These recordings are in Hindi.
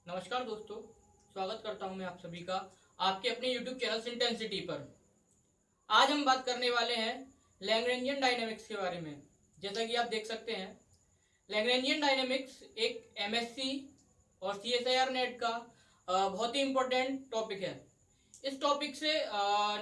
नमस्कार दोस्तों, स्वागत करता हूं मैं आप सभी का आपके अपने YouTube चैनल सिंटेंसिटी पर। आज हम बात करने वाले हैं लैग्रेंजियन डायनेमिक्स के बारे में। जैसा कि आप देख सकते हैं, लैग्रेंजियन डायनेमिक्स एक MSc और CSIR नेट का बहुत ही इम्पोर्टेंट टॉपिक है। इस टॉपिक से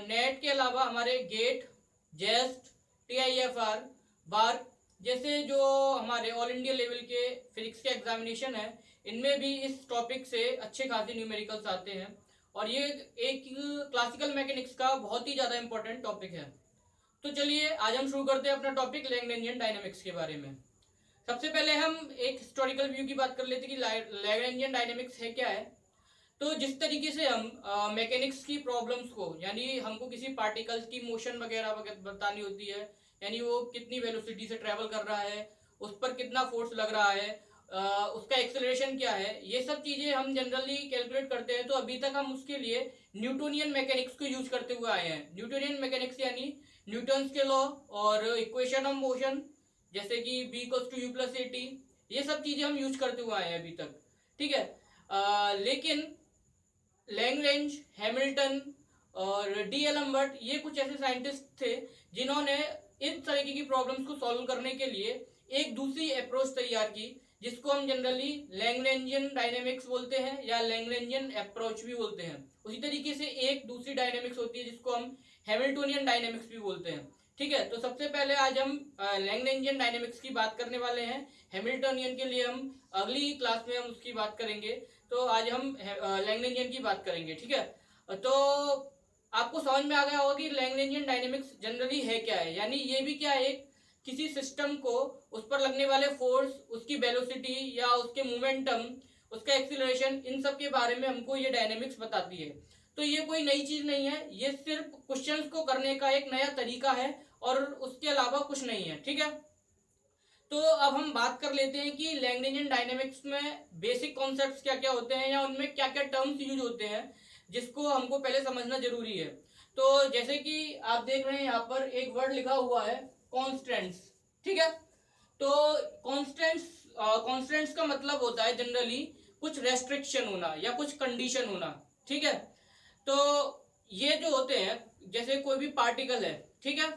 नेट के अलावा हमारे गेट, जेस्ट, TIFR, बार जैसे जो हमारे ऑल इंडिया लेवल के फिजिक्स के एग्जामिनेशन है, इनमें भी इस टॉपिक से अच्छे खासे न्यूमेरिकल्स आते हैं और ये एक क्लासिकल मैकेनिक्स का बहुत ही ज़्यादा इंपॉर्टेंट टॉपिक है। तो चलिए आज हम शुरू करते हैं अपना टॉपिक लैग्रेंजियन डायनेमिक्स के बारे में। सबसे पहले हम एक हिस्टोरिकल व्यू की बात कर लेते हैं कि लैग्रेंजियन डायनेमिक्स है क्या है। तो जिस तरीके से हम मैकेनिक्स की प्रॉब्लम्स को, यानी हमको किसी पार्टिकल्स की मोशन वगैरह बतानी होती है, यानी वो कितनी वेलोसिटी से ट्रेवल कर रहा है, उस पर कितना फोर्स लग रहा है, उसका एक्सेलरेशन क्या है, ये सब चीजें हम जनरली कैलकुलेट करते हैं। तो अभी तक हम उसके लिए न्यूटोनियन मैकेनिक्स को यूज करते हुए आए हैं। न्यूटोनियन मैकेनिक्स यानी न्यूटन्स के लॉ और इक्वेशन ऑफ मोशन, जैसे कि B=U+AT, ये सब चीजें हम यूज करते हुए आए हैं अभी तक। ठीक है, लेकिन लैग्रेंज, हैमिल्टन और D. एलम्बर्ट, ये कुछ ऐसे साइंटिस्ट थे जिन्होंने इस तरीके की प्रॉब्लम्स को सॉल्व करने के लिए एक दूसरी अप्रोच तैयार की, जिसको हम जनरली लैग्रेंजियन डायनेमिक्स बोलते हैं या लैग्रेंजियन अप्रोच भी बोलते हैं। उसी तरीके से एक दूसरी डायनेमिक्स होती है जिसको हम हैमिल्टोनियन डायनेमिक्स भी बोलते हैं। ठीक है, तो सबसे पहले आज हम लैग्रेंजियन डायनेमिक्स की बात करने वाले हैं। हैमिल्टोनियन के लिए हम अगली क्लास में हम उसकी बात करेंगे। तो आज हम लैग्रेंजियन की बात करेंगे। ठीक है, तो आपको समझ में आ गया होगा कि लैग्रेंजियन डायनेमिक्स जनरली है क्या है। यानी ये भी क्या है, किसी सिस्टम को उस पर लगने वाले फोर्स, उसकी वेलोसिटी या उसके मोमेंटम, उसका एक्सीलरेशन, इन सब के बारे में हमको ये डायनेमिक्स बताती है। तो ये कोई नई चीज नहीं है, ये सिर्फ क्वेश्चंस को करने का एक नया तरीका है और उसके अलावा कुछ नहीं है। ठीक है, तो अब हम बात कर लेते हैं कि लैग्रेंजियन डायनेमिक्स में बेसिक कॉन्सेप्ट्स क्या क्या होते हैं या उनमें क्या क्या टर्म्स यूज होते हैं, जिसको हमको पहले समझना जरूरी है। तो जैसे कि आप देख रहे हैं यहाँ पर एक वर्ड लिखा हुआ है, कॉन्स्टेंट्स। ठीक है, तो कॉन्स्टेंट्स का मतलब होता है जनरली कुछ रेस्ट्रिक्शन होना या कुछ कंडीशन होना। ठीक है, तो ये जो होते हैं, जैसे कोई भी पार्टिकल है, ठीक है,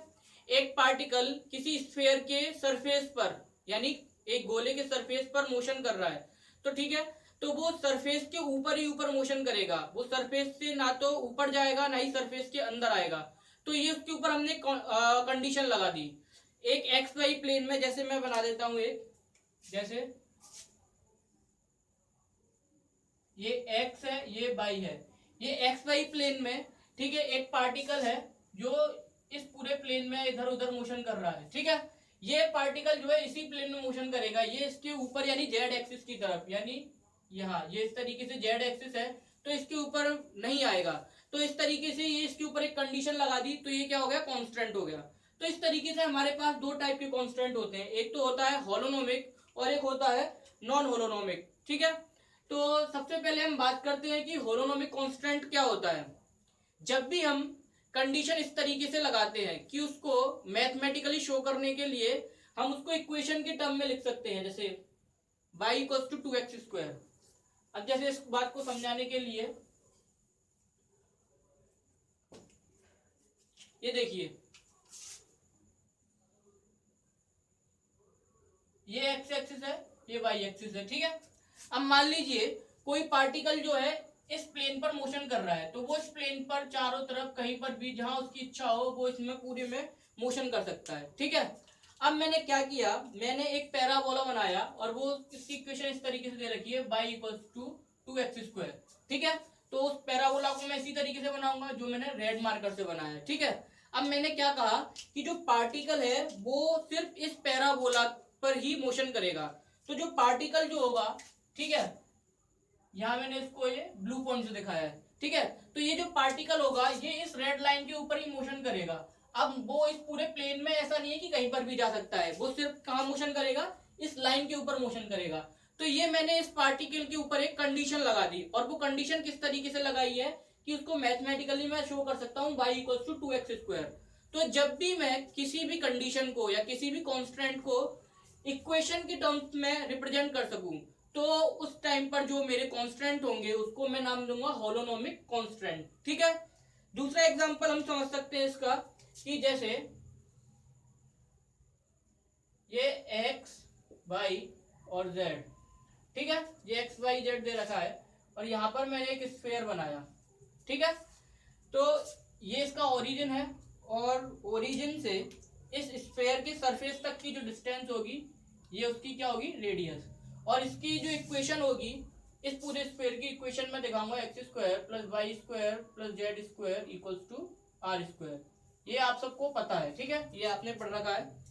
एक पार्टिकल किसी स्फीयर के सरफेस पर, यानी एक गोले के सरफेस पर मोशन कर रहा है, तो ठीक है, तो वो सरफेस के ऊपर ही ऊपर मोशन करेगा। वो सरफेस से ना तो ऊपर जाएगा ना ही सरफेस के अंदर आएगा। तो ये उसके ऊपर हमने कंडीशन लगा दी एक एक्स वाई प्लेन में। जैसे मैं बना देता हूं एक, जैसे ये एक्स है, ये वाई है, ये एक्स वाई प्लेन में, ठीक है, एक पार्टिकल है जो इस पूरे प्लेन में इधर उधर मोशन कर रहा है। ठीक है, ये पार्टिकल जो है इसी प्लेन में मोशन करेगा, ये इसके ऊपर यानी जेड एक्सिस की तरफ, यानी यहाँ ये इस तरीके से जेड एक्सिस है, तो इसके ऊपर नहीं आएगा। तो इस तरीके से ये इसके ऊपर एक कंडीशन लगा दी, तो ये क्या हो गया, कांस्टेंट हो गया। तो इस तरीके से हमारे पास दो टाइप के कांस्टेंट होते हैं, एक तो होता है होलोनोमिक और एक होता है नॉन होलोनोमिक। ठीक है, तो सबसे पहले हम बात करते हैं कि होलोनोमिक कांस्टेंट क्या होता है। जब भी हम कंडीशन इस तरीके से लगाते हैं कि उसको मैथमेटिकली शो करने के लिए हम उसको इक्वेशन के टर्म में लिख सकते हैं, जैसे y=2x²। अब जैसे इस बात को समझाने के लिए ये देखिए, ये एक्स एक्सिस है, ये वाई एक्सिस है। ठीक है, अब मान लीजिए कोई पार्टिकल जो है इस प्लेन पर मोशन कर रहा है, तो वो इस प्लेन पर चारों तरफ कहीं पर भी जहां उसकी इच्छा हो वो इसमें पूरे में मोशन कर सकता है। ठीक है, अब मैंने क्या किया, मैंने एक पैराबोला बनाया और वो इसकी इक्वेशन इस तरीके से दे रखी है, y=2x²। ठीक है, तो उस पैराबोला को मैं इसी तरीके से बनाऊंगा जो मैंने रेड मार्कर से बनाया है। ठीक है, अब मैंने क्या कहा कि जो पार्टिकल है वो सिर्फ इस पैराबोला पर ही मोशन करेगा। तो जो पार्टिकल जो होगा, ठीक है, यहां मैंने इसको ये ब्लू पॉइंट से दिखाया है। ठीक है, तो ये जो पार्टिकल होगा ये इस रेड लाइन के ऊपर ही मोशन करेगा। अब वो इस पूरे प्लेन में ऐसा नहीं है कि कहीं पर भी जा सकता है, वो सिर्फ कहां मोशन करेगा, इस लाइन के ऊपर मोशन करेगा। तो ये मैंने इस पार्टिकल के ऊपर एक कंडीशन लगा दी, और वो कंडीशन किस तरीके से लगाई है कि उसको मैथमेटिकली मैं शो कर सकता हूँ, y=2x²। तो जब भी मैं किसी भी कंडीशन को या किसी भी कॉन्स्टेंट को इक्वेशन के टर्म्स में रिप्रेजेंट कर सकूं, तो उस टाइम पर जो मेरे कांस्टेंट होंगे उसको मैं नाम दूंगा होलोनोमिक कांस्टेंट। ठीक है। दूसरा एग्जांपल हम समझ सकते हैं इसका कि जैसे ये x y और z, ठीक है, ये x y z दे रखा है और यहां पर मैंने एक स्फीयर बनाया। ठीक है, तो ये इसका ओरिजिन है और ओरिजिन से इस स्फीयर के सरफेस तक की जो डिस्टेंस होगी ये उसकी क्या होगी, रेडियस। और इसकी जो इक्वेशन होगी, इस पूरे स्फीयर की इक्वेशन में दिखाऊंगा X square plus Y square plus Z square equals to are square. ये आप सबको पता है, ठीक है, ये आपने पढ़ रखा है।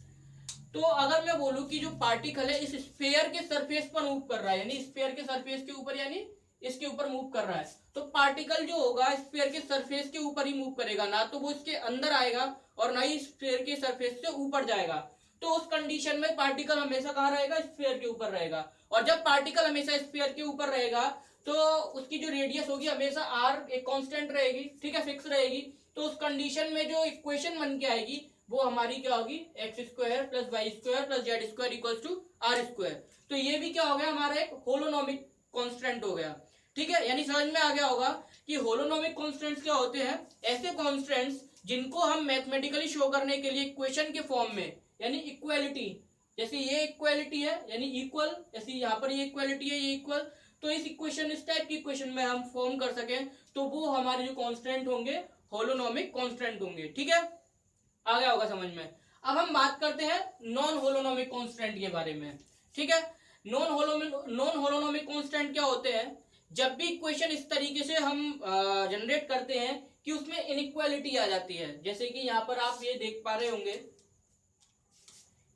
तो अगर मैं बोलूं कि जो पार्टिकल है इस स्फीयर के सरफेस पर मूव कर रहा है, यानी स्फीयर के सरफेस के ऊपर, यानी इसके ऊपर मूव कर रहा है, तो पार्टिकल जो होगा स्फीयर के सरफेस के ऊपर ही मूव करेगा, ना तो वो इसके अंदर आएगा और ना ही स्फीयर के सरफेस से ऊपर जाएगा। तो उस कंडीशन में पार्टिकल हमेशा कहाँ रहेगा, स्फीयर के ऊपर रहेगा। और जब पार्टिकल हमेशा स्फीयर के ऊपर रहेगा तो उसकी जो रेडियस होगी हमेशा आर एक कांस्टेंट रहेगी, ठीक है, फिक्स रहेगी। तो उस कंडीशन में जो इक्वेशन बन के आएगी वो हमारी क्या होगी, x square plus Y square plus Z square equals to are square. तो ये भी क्या हो गया, हमारा एक होलोनोमिक कांस्टेंट हो गया। ठीक है, यानी समझ में आ गया होगा कि होलोनोमिक कांस्टेंट्स क्या होते हैं, ऐसे कांस्टेंट्स जिनको हम मैथमेटिकली शो करने के लिए इक्वेशन के फॉर्म में, यानी इक्वालिटी, जैसे ये इक्वालिटी है यानी इक्वल, जैसे यहाँ पर ये इक्वालिटी है, ये इक्वल, तो इस इक्वेशन, इस टाइप की इक्वेशन में हम फॉर्म कर सकें तो वो हमारे जो कांस्टेंट होंगे होलोनोमिक कांस्टेंट होंगे। ठीक है, आ गया होगा समझ में। अब हम बात करते हैं नॉन होलोनोमिक कांस्टेंट के बारे में। ठीक है, नॉन होलोनोमिक कांस्टेंट क्या होते हैं, जब भी इक्वेशन इस तरीके से हम जनरेट करते हैं कि उसमें इनइक्वालिटी आ जाती है। जैसे कि यहाँ पर आप ये देख पा रहे होंगे,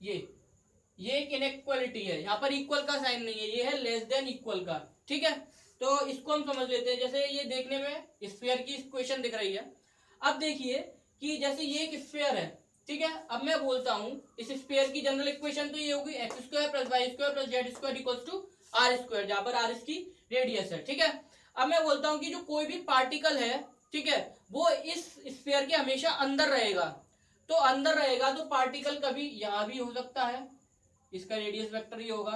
ये एक इनइक्वालिटी है, यहाँ पर इक्वल का साइन नहीं है, ये है लेस देन इक्वल का। ठीक है, तो इसको हम समझ लेते हैं। जैसे ये देखने में स्फीयर की इक्वेशन दिख रही है। अब देखिए कि जैसे ये एक स्फीयर है, ठीक है, अब मैं बोलता हूं इस स्फीयर की जनरल इक्वेशन तो ये होगी x square plus Y square plus Z square equals to are square, जहां पर आर इसकी रेडियस है। ठीक है, अब मैं बोलता हूं कि जो कोई भी पार्टिकल है, ठीक है, वो इस स्फीयर के हमेशा अंदर रहेगा। तो अंदर रहेगा तो पार्टिकल कभी यहां भी हो सकता है, इसका रेडियस वेक्टर ये होगा,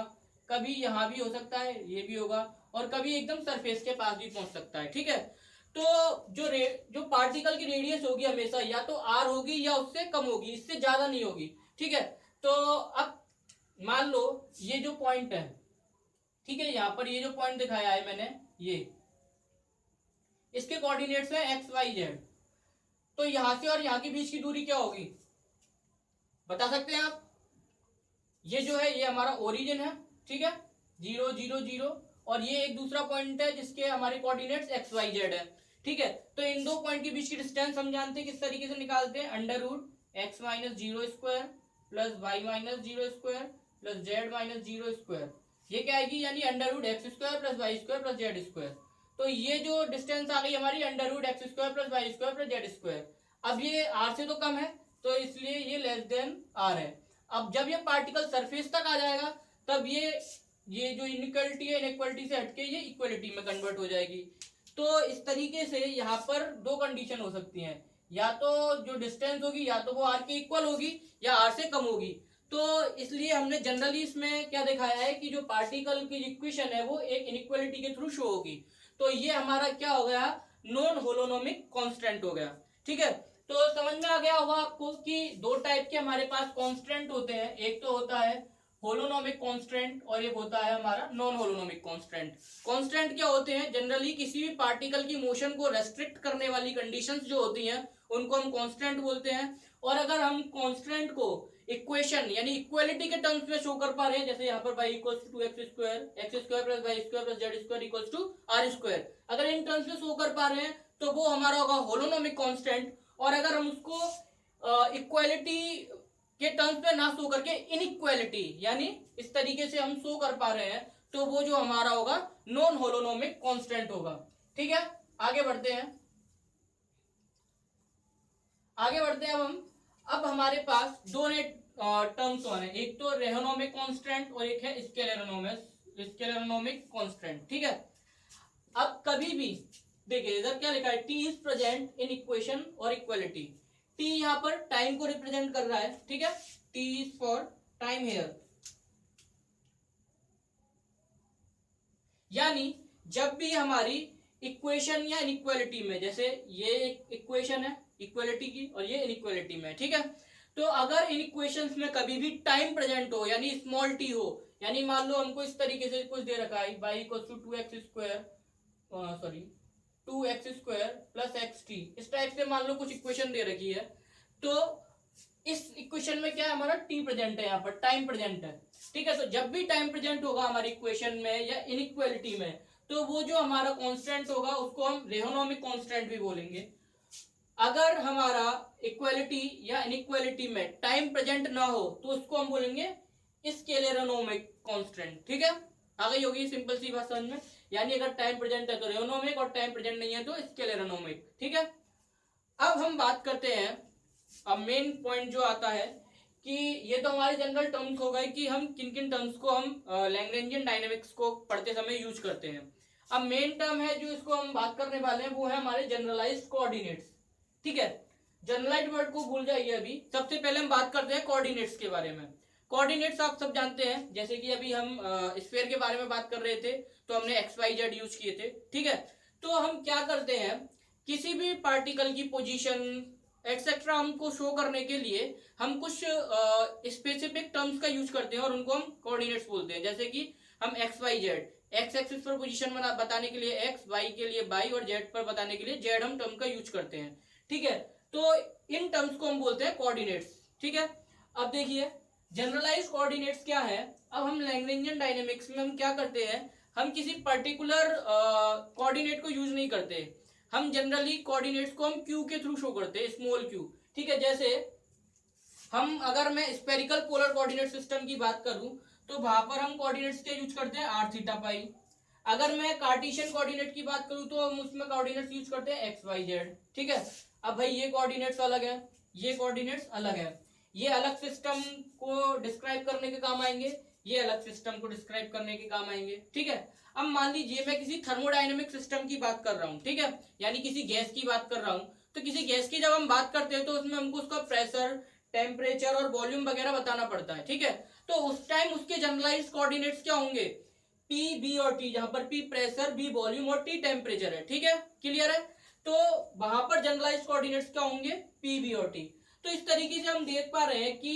कभी यहां भी हो सकता है, ये भी होगा, और कभी एकदम सरफेस के पास भी पहुंच सकता है। ठीक है, तो जो पार्टिकल की रेडियस होगी हमेशा या तो आर होगी या उससे कम होगी, इससे ज्यादा नहीं होगी। ठीक है, तो अब मान लो ये जो पॉइंट है, ठीक है, यहाँ पर ये जो पॉइंट दिखाया है मैंने, ये इसके कोऑर्डिनेट्स है एक्स वाई जेड। तो यहां से और यहां के बीच की दूरी क्या होगी, बता सकते हैं आप। ये जो है ये हमारा ओरिजिन है, ठीक है, 0 0 0, और ये एक दूसरा पॉइंट है जिसके हमारे कोऑर्डिनेट्स एक्स वाई जेड है। ठीक है, तो इन दो पॉइंट के बीच की डिस्टेंस हम जानते हैं, किस तरीके से निकालते हैं, under root x minus zero square plus y minus zero square plus z minus zero square. ये क्या आएगी, यानी under root x square plus Y square plus Z square. तो ये जो डिस्टेंस आ गई हमारी under root x square plus Y square plus Z square. अब ये आर से तो कम है तो इसलिए ये लेस देन आर है। अब जब ये पार्टिकल सरफेस तक आ जाएगा तब ये जो इनइक्वालिटी है, इनइक्वालिटी से हटके ये इक्वालिटी में कन्वर्ट हो जाएगी। तो इस तरीके से यहाँ पर दो कंडीशन हो सकती हैं, या तो जो डिस्टेंस होगी या तो वो आर के इक्वल होगी या आर से कम होगी। तो इसलिए हमने जनरली इसमें क्या दिखाया है कि जो पार्टिकल की इक्वेशन है वो एक इनइक्वालिटी के थ्रू शो होगी। तो ये हमारा क्या हो गया, नॉन होलोनोमिक कांस्टेंट हो गया। ठीक है, तो समझ में आ गया होगा आपको कि दो टाइप के हमारे पास कांस्टेंट होते हैं, एक तो होता है होलोनोमिक कांस्टेंट और एक होता है हमारा नॉन होलोनोमिक कांस्टेंट। कांस्टेंट क्या होते हैं, जनरली किसी भी पार्टिकल की मोशन को रेस्ट्रिक्ट करने वाली कंडीशंस जो होती हैं उनको हम कांस्टेंट बोलते हैं। और अगर हम कांस्टेंट को इक्वेशन यानी इक्वालिटी के टर्म्स में शो कर पा रहे हैं, जैसे यहाँ पर y equals to x square plus Y square plus Z square equals to are square, अगर इन टर्म्स में शो कर पा रहे हैं तो वो हमारा होगा होलोनोमिक कांस्टेंट। और अगर हम उसको इक्वालिटी के टर्म्स में ना शो करके इनइक्वालिटी यानी इस तरीके से हम शो कर पा रहे हैं तो वो जो हमारा होगा नॉन होलोनोमिक कांस्टेंट होगा। ठीक है, आगे बढ़ते हैं, आगे बढ़ते हैं अब हमारे पास दो नए टर्म्स और हैं, एक तो रेहोनोमिक कांस्टेंट और एक है स्केलेरोनोमिक कांस्टेंट। ठीक है, अब कभी भी देखिए इधर क्या लिखा है, T is present in equation और इक्वालिटी। टी यहाँ पर टाइम को रिप्रेजेंट कर रहा है, ठीक है, T is for time here. यानी जब भी हमारी इक्वेशन या इनइक्वालिटी में, जैसे ये इक्वेशन है इक्वालिटी की और ये इनइक्वालिटी में, ठीक है, तो अगर इन इक्वेशंस में कभी भी टाइम प्रेजेंट हो यानी स्मॉल टी हो, यानी मान लो हमको इस तरीके से कुछ दे रखा है y equal to 2x² plus xt, इस टाइप से मान लो कुछ इक्वेशन दे रखी है, तो इस इक्वेशन में क्या है, हमारा t प्रेजेंट है, यहाँ पर टाइम प्रेजेंट है, ठीक है। तो जब भी टाइम प्रेजेंट होगा हमारी इक्वेशन में या इनइक्वालिटी में, तो वो जो हमारा कांस्टेंट होगा उसको हम रेहोनोमिक कांस्टेंट भी बोलेंगे। अगर हमारा इक्वालिटी या इनइक्वालिटी में टाइम प्रेजेंट ना हो तो उसको हम बोलेंगे स्केलेरोनोमिक कांस्टेंट, ठीक है। आ गई होगी सिंपल सी बात समझ में, यानी अगर टाइम प्रेजेंट है तो रेहोनोमिक और टाइम प्रेजेंट नहीं है तो स्केलेरोनोमिक, ठीक है। अब हम बात करते हैं, अब मेन पॉइंट जो आता है कि ये तो हमारे जनरल टर्म्स हो गए कि हम किन किन टर्म्स को हम लैग्रेंजियन डायनेमिक्स को पढ़ते समय यूज करते हैं। अब मेन टर्म है जो इसको हम बात करने वाले हैं वो है हमारे जनरलाइज्ड कोऑर्डिनेट्स, ठीक है। जनरलाइज्ड वर्ड को भूल जाइए, अभी सबसे पहले हम बात करते हैं कोऑर्डिनेट्स के बारे में। कोऑर्डिनेट्स आप सब जानते हैं, जैसे कि अभी हम स्फीयर के बारे में बात कर रहे थे तो हमने XYZ यूज किए थे, ठीक है। तो हम क्या करते हैं, किसी भी पार्टिकल की पोजीशन एक्सेट्रा हमको शो करने के लिए हम कुछ स्पेसिफिक टर्म्स का यूज करते हैं और उनको हम कोऑर्डिनेट्स बोलते हैं। जैसे कि हम XYZ, एक्स एक्सिस पर पोजीशन बताने के लिए x, y के लिए y और z पर बताने के लिए z हम टर्म का यूज करते हैं, ठीक है। तो इन टर्म्स को हम बोलते हैं कोऑर्डिनेट्स, ठीक है। अब देखिए जनरलाइज्ड कोऑर्डिनेट्स क्या है। अब हम लैग्रेंजियन डायनेमिक्स में हम क्या करते हैं, हम किसी पर्टिकुलर कोऑर्डिनेट को यूज नहीं करते, हम जनरली कोऑर्डिनेट्स को हम क्यू के थ्रू शो करते हैं, स्मॉल क्यू, ठीक है। जैसे हम, अगर मैं स्पेरिकल पोलर कोऑर्डिनेट सिस्टम की बात करूं तो वहां पर हम कोऑर्डिनेट्स के यूज करते हैं r थीटा पाई। अगर मैं कार्टेशियन कोऑर्डिनेट की बात करूं तो हम उसमें कोऑर्डिनेट्स यूज करते हैं XYZ, ठीक है। अब भाई ये कोऑर्डिनेट्स अलग है, ये कोऑर्डिनेट्स अलग है, ये अलग सिस्टम को डिस्क्राइब करने के काम आएंगे, ये अलग सिस्टम को डिस्क्राइब करने के काम आएंगे, ठीक है। अब मान लीजिए मैं किसी थर्मोडायनेमिक सिस्टम की बात कर रहा हूँ, ठीक है, यानी किसी गैस की बात कर रहा हूँ, तो किसी गैस की जब हम बात करते हैं तो उसमें हमको उसका प्रेशर, टेम्परेचर और वॉल्यूम वगैरह बताना पड़ता है, ठीक है। तो उस टाइम उसके जनरलाइज्ड कोऑर्डिनेट्स क्या होंगे, P, B और T, जहां पर P प्रेशर, B वॉल्यूम और T टेम्परेचर है, ठीक है, क्लियर है। तो वहां पर जनरलाइज्ड कोऑर्डिनेट्स क्या होंगे, P, B और T। तो इस तरीके से हम देख पा रहे हैं कि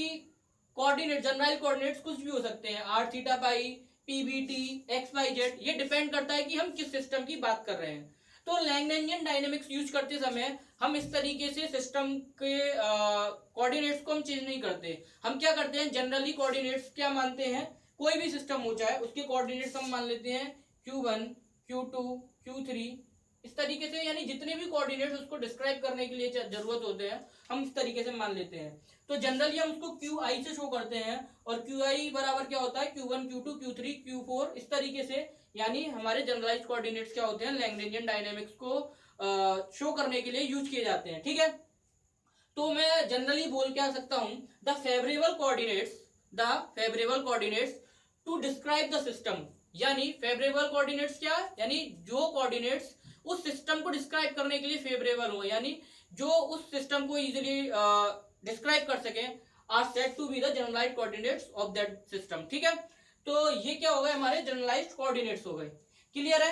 कोऑर्डिनेट, जनरलाइज्ड कोऑर्डिनेट्स कुछ भी हो सकते हैं, r theta pi, P, B, T, XYZ, ये डिपेंड करता है कि हम किस सिस्टम की बात कर रहे हैं। तो लैग्रेंजियन डायनेमिक्स यूज करते समय हम इस तरीके से सिस्टम के कोऑर्डिनेट्स को हम चेंज नहीं करते। हम क्या करते हैं, जनरली कोऑर्डिनेट्स क्या मानते हैं, कोई भी सिस्टम हो चाहे उसके कोऑर्डिनेट्स हम मान लेते हैं Q1, Q2, Q3, इस तरीके से, यानी जितने भी कोऑर्डिनेट्स उसको डिस्क्राइब करने के लिए जरूरत होते हैं हम इस तरीके से मान लेते हैं। तो जनरली हम उसको QI से शो करते हैं और QI बराबर क्या होता है, Q1, Q2, Q3, Q4, इस तरीके से, यानी हमारे जनरलाइज्ड कोऑर्डिनेट्स क्या होते हैं, लैग्रेंजियन डायनेमिक्स को शो करने के लिए यूज किए जाते हैं, ठीक है। तो मैं जनरली बोल क्या सकता हूं, the favourable coordinates to describe the system, यानी फेवरेबल कोऑर्डिनेट्स क्या, यानी जो कोऑर्डिनेट्स उस सिस्टम को डिस्क्राइब करने के लिए फेवरेबल हो, यानी जो उस सिस्टम को इजीली डिस्क्राइब कर सके, are said to be the generalised coordinates of that system, ठीक है। तो ये क्या हो गए, हमारे जनरलाइज्ड कोऑर्डिनेट्स हो गए, क्लियर है।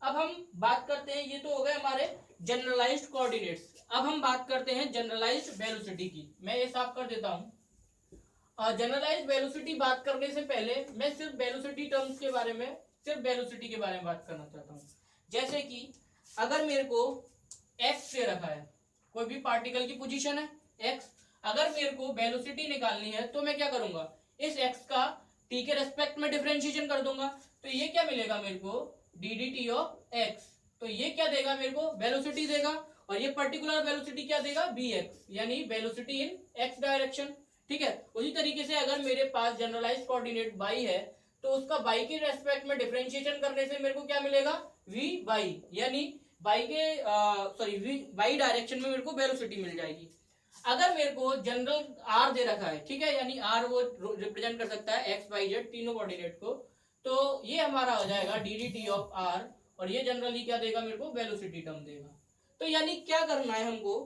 अब हम बात करते हैं, ये तो हो गए हमारे जनरलाइज्ड कोऑर्डिनेट्स। अब हम बात करते हैं जनरलाइज्ड वेलोसिटी की। मैं ये साफ कर देता हूं। जनरलाइज्ड वेलोसिटी बात करने से पहले मैं सिर्फ वेलोसिटी टर्म्स के बारे में, सिर्फ वेलोसिटी के बारे में बात करना चाहता हूं। जैसे कि अगर मेरे को x से रखा है, कोई भी पार्टिकल की पोजीशन है x, अगर मेरे को वेलोसिटी निकालनी है तो मैं क्या करूंगा, इस x का t के रेस्पेक्ट में डिफरेंशिएशन कर दूंगा, तो ये क्या मिलेगा मेरे को, dt ऑफ x। तो ये क्या देगा मेरे को, वेलोसिटी देगा, और ये पर्टिकुलर वेलोसिटी क्या देगा, bx, यानी वेलोसिटी इन x डायरेक्शन, ठीक है। उसी तरीके से अगर मेरे पास जनरलाइज्ड कोऑर्डिनेट y है तो उसका y के रेस्पेक्ट में डिफरेंशिएशन करने से मेरे को क्या मिलेगा, vy, यानी y के y डायरेक्शन में मेरे को वेलोसिटी मिल जाएगी। अगर मेरे को जनरल r दे रखा है, ठीक है, यानी r वो रिप्रेजेंट कर सकता है x, y, z तीनों कोऑर्डिनेट को, तो ये हमारा हो जाएगा dt ऑफ r, और ये जनरली क्या देगा मेरे को, वेलोसिटी टर्म देगा। तो यानी क्या करना है हमको,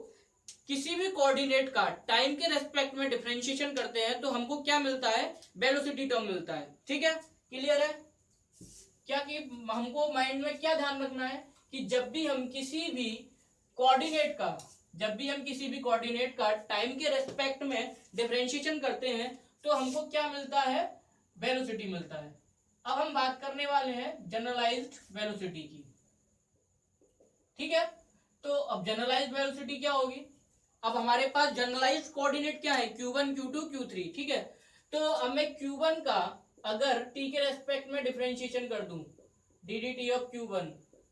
किसी भी कोऑर्डिनेट का टाइम के रेस्पेक्ट में डिफरेंशिएशन करते हैं तो हमको क्या मिलता है, वेलोसिटी टर्म मिलता है, ठीक है, क्लियर है। क्या कि हमको माइंड में क्या ध्यान रखना है कि जब भी हम किसी भी कोऑर्डिनेट का टाइम के रेस्पेक्ट में डिफरेंशिएशन करते हैं तो हमको क्या मिलता है, वेलोसिटी मिलता है। अब हम बात करने वाले हैं जनरलाइज्ड वेलोसिटी की, ठीक है। तो अब जनरलाइज्ड वेलोसिटी क्या होगी, अब हमारे पास जनरलाइज्ड कोऑर्डिनेट क्या है, q1 q2 q3, ठीक है। तो अब मैं q1 का अगर t के रेस्पेक्ट में डिफरेंशिएशन कर दूं dt ऑफ q1,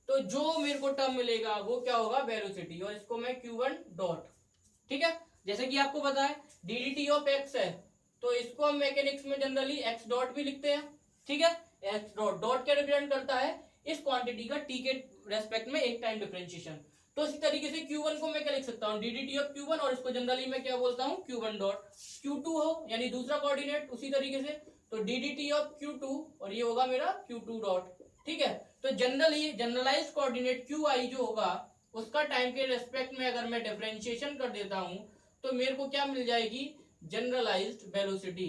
तो जो मेरे को टर्म मिलेगा वो क्या होगा, वेलोसिटी, और इसको मैं q1 डॉट, ठीक है। जैसे कि आपको पता है dt ऑफ x है, तो इसको हम मैकेनिक्स में जनरली x डॉट भी लिखते हैं, ठीक है। x डॉट डॉट क्या रिप्रेजेंट करता है, इस क्वांटिटी का t के रेस्पेक्ट में एक टाइम डिफरेंशिएशन। तो इसी तरीके से q1 को मैं क्या लिख सकता हूँ, dt ऑफ q1, और इसको जनरली मैं क्या बोलता हूँ, q1 डॉट। q2 हो यानी दूसरा कोऑर्डिनेट उसी तरीके से, तो dt ऑफ q2, और ये होगा मेरा q2 डॉट, ठीक है। तो जनरली जनरलाइज्ड कोऑर्डिनेट qi जो होगा उसका टाइम के रेस्पेक्ट में अगर मैं डिफरेंशिएशन कर देता हूं तो मेरे को क्या मिल जाएगी, जनरलाइज्ड वेलोसिटी,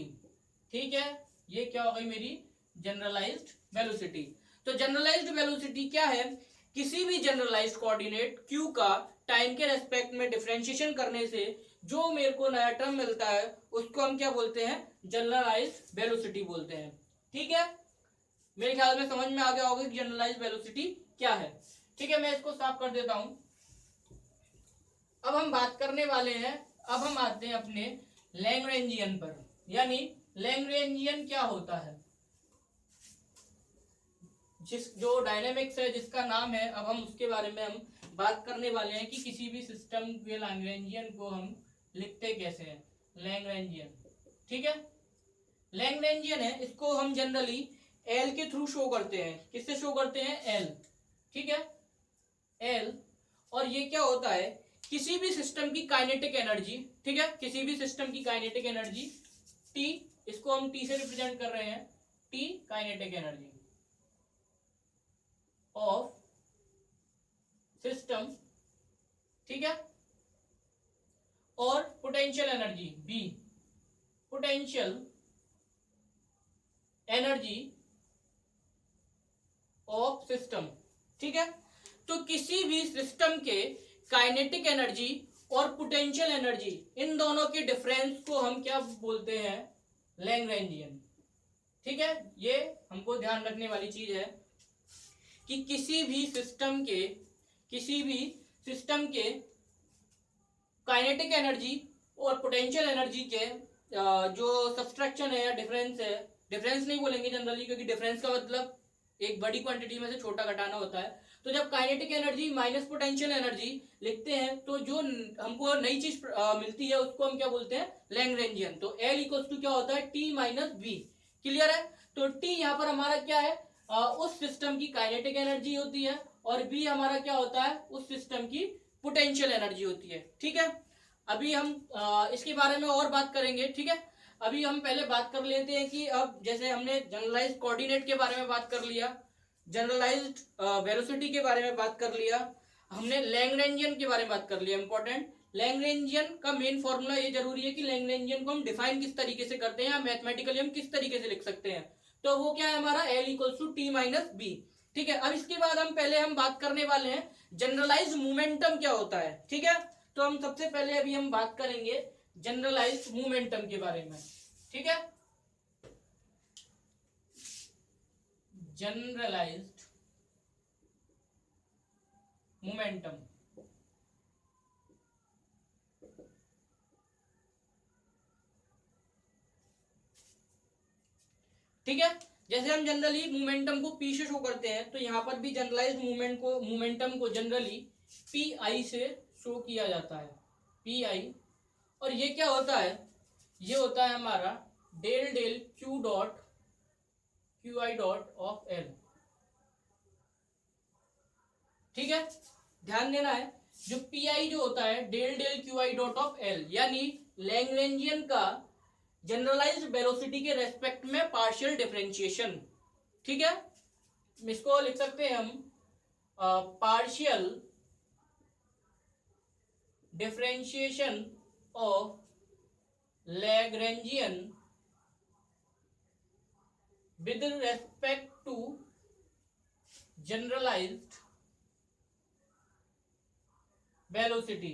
ठीक है। ये क्या हो गई मेरी जनरलाइज्ड वेलोसिटी। तो जनरलाइज्ड वेलोसिटी क्या है, किसी भी जनरलाइज्ड कोऑर्डिनेट q का टाइम के रेस्पेक्ट में डिफरेंशिएशन करने से जो मेरे को नया टर्म मिलता है उसको हम क्या बोलते हैं, जनरलाइज्ड वेलोसिटी बोलते हैं, ठीक है। मेरे ख्याल में समझ में आ गया होगा कि जनरलाइज्ड वेलोसिटी क्या है, ठीक है। मैं इसको साफ कर देता हूं। अब हम बात करने वाले हैं, अब हम आते हैं अपने लैग्रेंजियन पर, यानी लैग्रेंजियन क्या होता है, जो डायनेमिक्स है जिसका नाम है, अब हम उसके बारे में हम बात करने वाले हैं कि किसी भी सिस्टम के लैग्रेंजियन को हम लिखते कैसे हैं, लैग्रेंजियन, ठीक है। लैग्रेंजियन है, इसको हम जनरली एल के थ्रू शो करते हैं, किससे शो करते हैं, एल, ठीक है, एल। और ये क्या होता है, किसी भी सिस्टम की काइनेटिक एनर्जी, ठीक है, किसी भी सिस्टम की काइनेटिक एनर्जी टी, इसको हम टी से रिप्रेजेंट कर रहे हैं, T kinetic energy of system, ठीक है, और potential energy V, potential energy of system, ठीक है। तो किसी भी सिस्टम के काइनेटिक एनर्जी और पोटेंशियल एनर्जी, इन दोनों के डिफरेंस को हम क्या बोलते हैं, लैग्रेंजियन, ठीक है। ये हमको ध्यान रखने वाली चीज है कि किसी भी सिस्टम के काइनेटिक एनर्जी और पोटेंशियल एनर्जी के जो सब्सट्रैक्शन है या डिफरेंस है, डिफरेंस नहीं बोलेंगे जनरली क्योंकि डिफरेंस का मतलब एक बड़ी क्वांटिटी में से छोटा घटाना होता है। तो जब kinetic energy minus potential energy लिखते हैं तो जो हमको नई चीज मिलती है उसको हम क्या बोलते हैं, लैग्रेंजियन। तो L इक्वल्स टू क्या होता है, T माइनस बी, क्लियर है। तो T यहाँ पर हमारा क्या है, उस सिस्टम की काइनेटिक एनर्जी होती है, और B हमारा क्या होता है, उस सिस्टम की पोटेंशियल एनर्जी होती है, ठीक है। अभी हम इसके बारे में और बात करेंगे, ठीक है। अभी हम पहले बात कर लेते हैं कि अब जैसे हमने जनरलाइज्ड कोऑर्डिनेट के बारे में बात कर लिया, जनरलाइज्ड वेलोसिटी के बारे में बात कर लिया, हमने लैग्रेंजियन के बारे में बात कर लिया, इंपॉर्टेंट। लैग्रेंजियन का मेन फॉर्मूला ये जरूरी है कि लैग्रेंजियन को हम डिफाइन किस तरीके से करते हैं, मैथमेटिकली हम किस तरीके से लिख सकते हैं। तो वो क्या है हमारा, L equals to T minus V, ठीक है। अब इसके बाद हम बात करने वाले हैं जनरलाइज्ड मोमेंटम क्या होता है, ठीक है। तो हम सबसे पहले अभी हम बात करेंगे जनरलाइज्ड मोमेंटम के बारे में, ठीक है। जनरलाइज्ड मोमेंटम, ठीक है। जैसे हम जनरली मोमेंटम को पी से शो करते हैं, तो यहां पर भी जनरलाइज्ड मोमेंटम को जनरली पी आई से शो किया जाता है, पी आई। और ये क्या होता है, ये होता है हमारा del del q i dot of L, ठीक है। ध्यान देना है, जो पी आई जो होता है del del q i dot of L, यानी लैग्रेंजियन का जनरलाइज्ड वेलोसिटी के रेस्पेक्ट में पार्शियल डिफरेंशिएशन, ठीक है। इसको लिख सकते हैं हम partial differentiation of Lagrangian with respect to generalised velocity.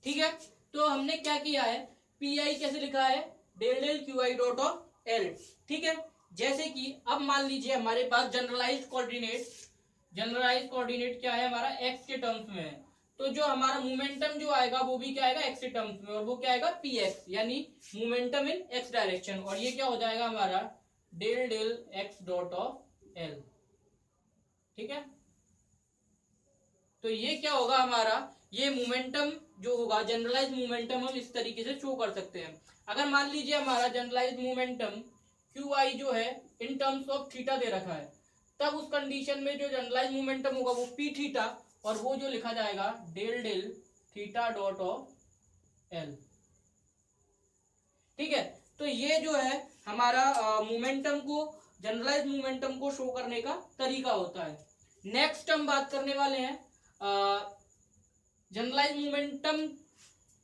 ठीक है, तो हमने क्या किया है, पी आई कैसे लिखा है, del del q i dot of L. ठीक है, जैसे कि अब मान लीजिए हमारे पास जनरलाइज कोऑर्डिनेट क्या है हमारा, एक्स के टर्म्स में है, तो जो हमारा मोमेंटम जो आएगा वो भी क्या आएगा, एक्स के टर्म्स में, और वो क्या आएगा, पी एक्स, यानी मोमेंटम इन एक्स डायरेक्शन, और ये क्या हो जाएगा हमारा del del x dot of L. ठीक है, तो ये क्या होगा हमारा, ये मोमेंटम जो होगा, जनरलाइज मोमेंटम हम इस तरीके से शो कर सकते हैं। अगर मान लीजिए हमारा जनरलाइज मोमेंटम क्यू आई जो है इन टर्म्स ऑफ थीटा दे रखा है, तब उस कंडीशन में जो जनरलाइज मोमेंटम होगा वो पी थीटा, और वो जो लिखा जाएगा del del theta dot of L. ठीक है, तो ये जो है हमारा मोमेंटम को, जनरलाइज मोमेंटम को शो करने का तरीका होता है। नेक्स्ट हम बात करने वाले हैं जनरलाइज मोमेंटम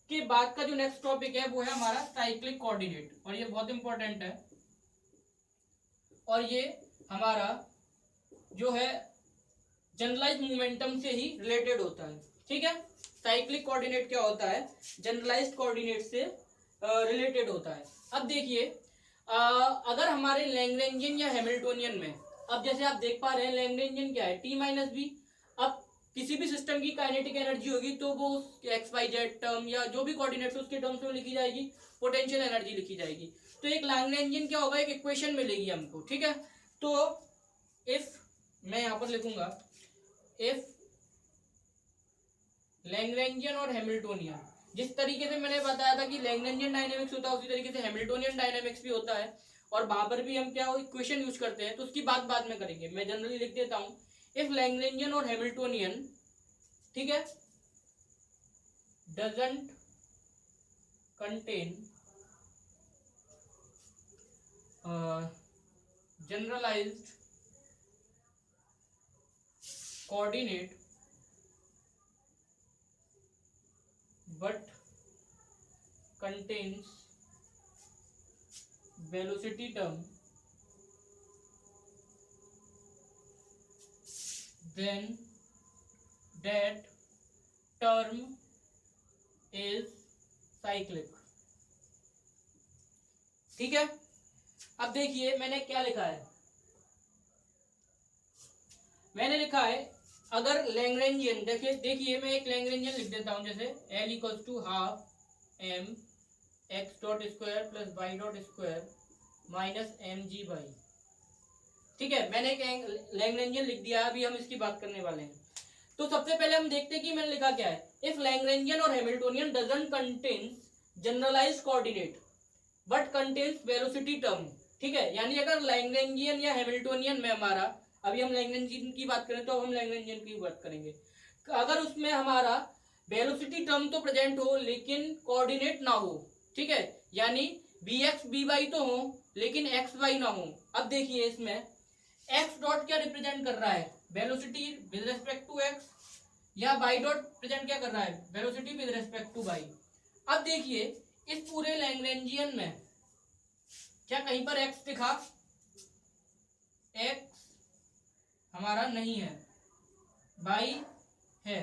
के बाद का जो नेक्स्ट टॉपिक है वो है हमारा साइक्लिक कोऑर्डिनेट, और ये बहुत इंपॉर्टेंट है, और ये हमारा जो है जनरलाइज मोमेंटम से ही रिलेटेड होता है। ठीक है, साइक्लिक कोऑर्डिनेट क्या होता है, जनरलाइज कोऑर्डिनेट से रिलेटेड होता है। अब देखिए अगर हमारे लैग्रेंजियन या हैमिल्टोनियन में, अब जैसे आप देख पा रहे हैं लैग्रेंजियन क्या है, टी माइनस बी। अब किसी भी सिस्टम की काइनेटिक एनर्जी होगी तो वो एक्स वाई जेड टर्म या जो भी कोऑर्डिनेट्स उसके टर्म्स में लिखी जाएगी, पोटेंशियल एनर्जी लिखी जाएगी। तो एक लैग्रेंजियन क्या होगा, एक इक्वेशन मिलेगी हमको। ठीक है, तो इफ मैं यहां पर लिखूंगा, इफ लैग्रेंजियन और हैमिल्टोनियन, जिस तरीके से मैंने बताया था कि लैग्रेंजियन डायनेमिक्स होता है उसी तरीके से हैमिल्टोनियन डायनेमिक्स भी होता है, और वहां पर भी हम क्या इक्वेशन यूज करते हैं, तो उसकी बात बाद में करेंगे। मैं जनरली लिख देता हूं, इफ लैग्रेंजियन और हैमिल्टोनियन, ठीक है, doesn't contain generalised coordinate but contains velocity term, then that term is cyclic। ठीक है, अब देखिए मैंने क्या लिखा है, मैंने लिखा है अगर लैग्रेंजियन, देखिए मैं एक लैग्रेंजियन लिख देता हूं, जैसे L equal to half m x dot square plus y dot square minus m g y. ठीक है, मैंने एक लैग्रेंजियन लिख दिया, अभी हम इसकी बात करने वाले हैं। तो सबसे पहले हम देखते हैं कि मैंने लिखा क्या है, इफ लैग्रेंजियन और Hamiltonian doesn't contains generalised coordinate but contains velocity term. ठीक है, यानी अगर लैग्रेंजियन या हैमिल्टोनियन में हमारा, अभी हम लैग्रेंजियन की बात करें तो अब हम लैग्रेंजियन की बात करेंगे, अगर उसमें हमारा वेलोसिटी टर्म तो प्रेजेंट हो लेकिन कोऑर्डिनेट ना हो। ठीक है, यानी बी एक्स बी वाई तो हो लेकिन एक्स वाई ना हो। अब देखिए इसमें एक्स डॉट क्या रिप्रेजेंट कर रहा है, velocity with respect to x, या वाई डॉट प्रेजेंट क्या कर रहा है, velocity with respect to y. अब देखिए इस पूरे लैग्रेंजियन में क्या कहीं पर एक्स दिखा, एक्स हमारा नहीं है, वाई है।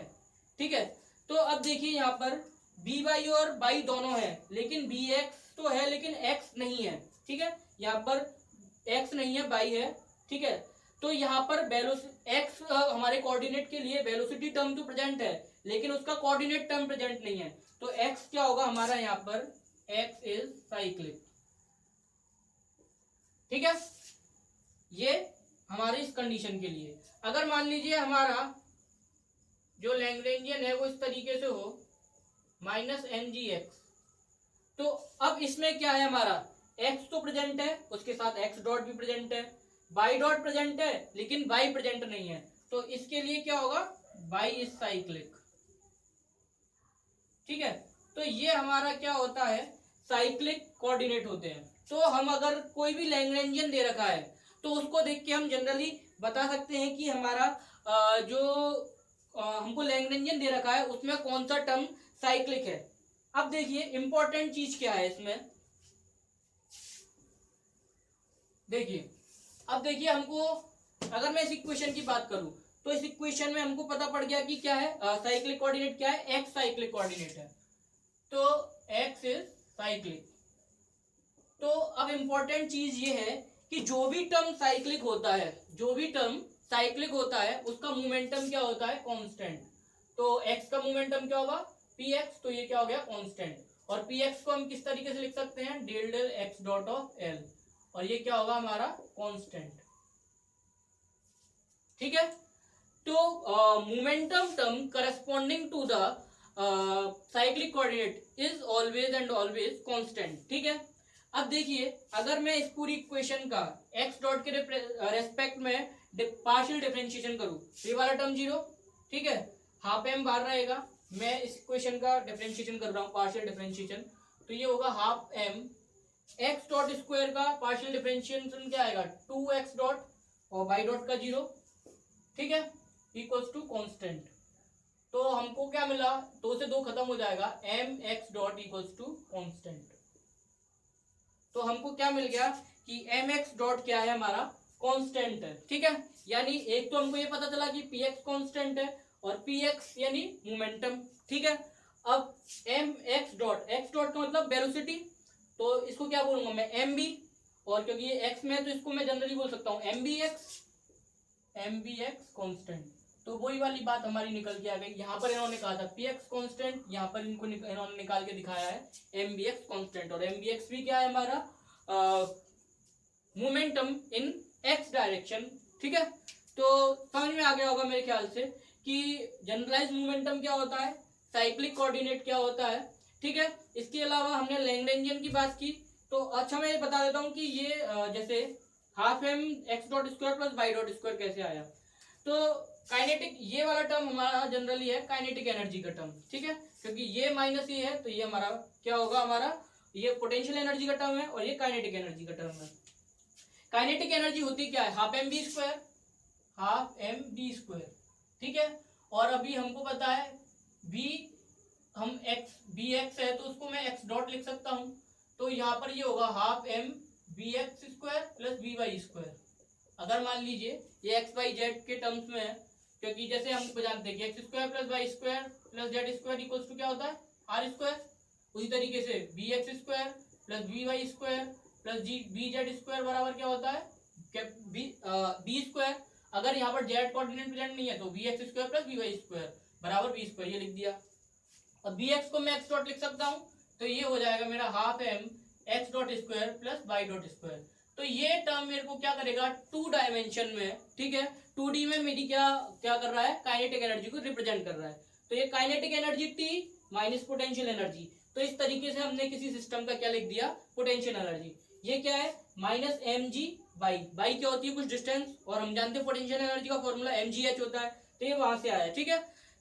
ठीक है, तो अब देखिए यहाँ पर बी वाई और वाई दोनों है, लेकिन बी एक्स तो है लेकिन एक्स नहीं है। ठीक है, यहाँ पर एक्स नहीं है, वाई है। ठीक है, तो यहाँ पर एक्स हमारे कोऑर्डिनेट के लिए वेलोसिटी टर्म तो प्रेजेंट है लेकिन उसका कोऑर्डिनेट टर्म प्रेजेंट नहीं है, तो एक्स क्या होगा हमारा यहाँ पर, एक्स इज साइक्लिक। ठीक है, ये हमारी इस कंडीशन के लिए। अगर मान लीजिए हमारा जो लैग्रेंजियन है वो इस तरीके से हो, माइनस एम जी एक्स, तो अब इसमें क्या है हमारा, एक्स तो प्रेजेंट है, उसके साथ एक्स डॉट भी प्रेजेंट है, वाई डॉट प्रेजेंट है लेकिन वाई प्रेजेंट नहीं है, तो इसके लिए क्या होगा, वाई इज साइक्लिक। ठीक है, तो ये हमारा क्या होता है, साइक्लिक कोऑर्डिनेट होते हैं। तो हम अगर कोई भी लैग्रेंजियन दे रखा है तो उसको देख के हम जनरली बता सकते हैं कि हमारा जो हमको लैग्रेंजियन दे रखा है उसमें कौन सा टर्म साइक्लिक है। अब देखिए इंपॉर्टेंट चीज क्या है इसमें, देखिए अब देखिए हमको, अगर मैं इस इक्वेशन की बात करूं तो इस इक्वेशन में हमको पता पड़ गया कि क्या है, साइक्लिक कोऑर्डिनेट क्या है, एक्स साइक्लिक कोऑर्डिनेट है, तो एक्स इज साइक्लिक। तो अब इंपॉर्टेंट चीज ये है कि जो भी टर्म साइक्लिक होता है, जो भी टर्म साइक्लिक होता है उसका मोमेंटम क्या होता है, कांस्टेंट। तो एक्स का मोमेंटम क्या होगा, पी एक्स, तो ये क्या हो गया, कांस्टेंट। और पी एक्स को हम किस तरीके से लिख सकते हैं, del del x dot of L, और ये क्या होगा हमारा कांस्टेंट। ठीक है, तो momentum term corresponding to the cyclic coordinate is always and always constant. ठीक है, अब देखिए अगर मैं इस पूरी इक्वेशन का एक्स डॉट के रेस्पेक्ट में पार्शियल डिफरेंशिएशन करूं, ये वाला टर्म जीरो, ठीक है, हाफ एम बाहर रहेगा, मैं इस इक्वेशन का डिफरेंशिएशन कर रहा हूं, पार्शियल डिफरेंशिएशन, तो ये होगा half m x dot square का पार्शियल डिफरेंशिएशन क्या आएगा, 2x डॉट और बाई डॉट का जीरो, ठीक है, इक्वल्स टू कांस्टेंट। तो हमको क्या मिला, 2 से 2 खत्म हो जाएगा, m x dot equals to constant. तो हमको क्या मिल गया कि एम एक्स डॉट क्या है हमारा, कांस्टेंट है। ठीक है, यानी एक तो हमको ये पता चला कि पी एक्स कांस्टेंट है और पी एक्स यानी मोमेंटम। ठीक है, अब एम एक्स डॉट का मतलब वेलोसिटी, तो इसको क्या बोलूंगा मैं, एम बी, और क्योंकि ये एक्स में है तो इसको मैं जनरली बोल सकता हूँ एम बी एक्स कॉन्स्टेंट। तो वही वाली बात हमारी निकल के आ गई, यहाँ पर इन्होंने कहा था पी एक्स कॉन्स्टेंट, यहाँ पर इनको इन्होंने निकाल के दिखाया है एम बी एक्स कॉन्स्टेंट, और एम बी एक्स भी क्या है हमारा, मोमेंटम इन एक्स डायरेक्शन। ठीक है, तो समझ में आ गया होगा मेरे ख्याल से कि जनरलाइज मोमेंटम क्या होता है, साइक्लिक कोऑर्डिनेट क्या होता है। ठीक है, इसके अलावा हमने लैग्रेंजियन की बात की, तो अच्छा मैं ये बता देता हूँ कि ये जैसे half m x dot square plus y dot square कैसे आया, तो काइनेटिक ये वाला टर्म हमारा जनरली है काइनेटिक एनर्जी का टर्म। ठीक है, क्योंकि ये माइनस ये है तो ये हमारा क्या होगा, हमारा ये पोटेंशियल एनर्जी का टर्म है और ये काइनेटिक एनर्जी का टर्म है। काइनेटिक एनर्जी होती क्या है, half m v square, half m v square. ठीक है, और अभी हमको पता है बी, हम एक्स बी एक्स है तो उसको मैं एक्स डॉट लिख सकता हूं, तो यहाँ पर ये होगा half m v x square plus v y square. अगर मान लीजिए ये एक्स वाई जेड के टर्म्स में है, क्योंकि जैसे हम जानते हैं कि x square plus Y square plus Z square equals to क्या होता है, आर स्क्वायर। उसी तरीके से v x square plus v y square plus g v z square बराबर क्या होता है, बी स्क्वायर। अगर यहाँ पर जेड कोऑर्डिनेट प्रेजेंट नहीं है तो v x square plus v y square बराबर बी स्क्वायर, ये लिख दिया। और बी एक्स को मैं एक्स डॉट लिख सकता हूँ, तो ये हो जाएगा मेरा half m x dot square plus y dot square. तो ये टर्म मेरे को क्या करेगा, 2 डायमेंशन में, ठीक है, 2D में मेरी क्या क्या कर रहा है, काइनेटिक एनर्जी को रिप्रेजेंट कर रहा है। तो ये kinetic energy T minus potential energy, तो इस तरीके से हमने किसी सिस्टम का क्या लिख दिया, पोटेंशियल एनर्जी। ये क्या है, minus m g y, y क्या होती है, कुछ डिस्टेंस, और हम जानते हैं पोटेंशियल एनर्जी का फॉर्मूला एम जी एच होता है, तो ये वहां से आया। ठीक है,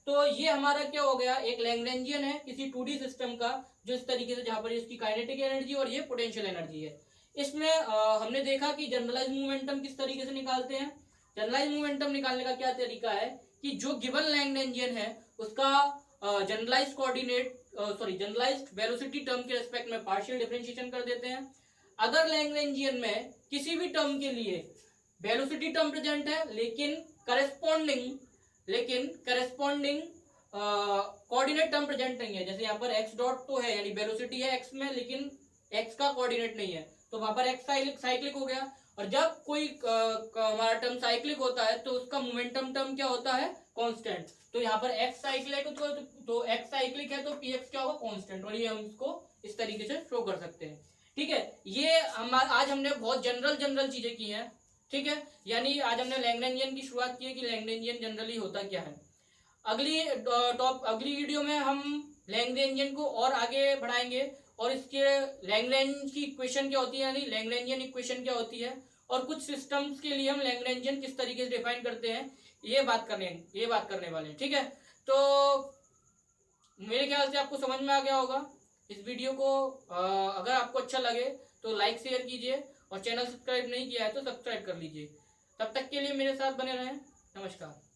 तो ये हमारा क्या हो गया, एक लैग्रेंजियन है किसी 2D सिस्टम का, जो इस तरीके से, जहां पर इसकी काइनेटिक एनर्जी और ये पोटेंशियल एनर्जी है। इसमें हमने देखा कि जनरलाइज मोमेंटम किस तरीके से निकालते हैं। जनरलाइज मोमेंटम निकालने का क्या तरीका है कि जो गिवन लैग्रेंजियन है उसका generalise coordinate generalised velocity term के रेस्पेक्ट में पार्शियल डिफरेंशिएशन कर देते हैं। अगर लैग्रेंजियन में किसी भी टर्म के लिए वेलोसिटी टर्म प्रेजेंट है लेकिन करस्पॉन्डिंग कोऑर्डिनेट टर्म प्रेजेंट नहीं है, जैसे यहाँ पर एक्स डॉट तो है यानी वेलोसिटी है एक्स में लेकिन एक्स का कोऑर्डिनेट नहीं है, तो वहां पर एक्स साइक्लिक हो गया। और जब कोई हमारा टर्म साइक्लिक होता है तो उसका मोमेंटम टर्म क्या होता है, कांस्टेंट। तो यहाँ पर एक्स साइक्लिक तो एक्स साइक्लिक है तो पी एक्स क्या होगा, कांस्टेंट, और ये हम इसको इस तरीके से शो कर सकते हैं। ठीक है, ये आज हमने बहुत जनरल चीजें की हैं। ठीक है, यानी आज हमने लैग्रेंजियन की शुरुआत की है कि लैग्रेंजियन जनरली होता क्या है। अगली वीडियो में हम लैग्रेंजियन को और आगे बढ़ाएंगे और इसके लैग्रेंज की इक्वेशन क्या होती है, यानी लैग्रेंजियन इक्वेशन क्या होती है, और कुछ सिस्टम्स के लिए हम लैग्रेंजियन किस तरीके से डिफाइन करते हैं, ये बात करने वाले हैं। ठीक है, तो मेरे ख्याल से आपको समझ में आ गया होगा। इस वीडियो को अगर आपको अच्छा लगे तो लाइक शेयर कीजिए, और चैनल सब्सक्राइब नहीं किया है तो सब्सक्राइब कर लीजिए। तब तक के लिए मेरे साथ बने रहें। नमस्कार।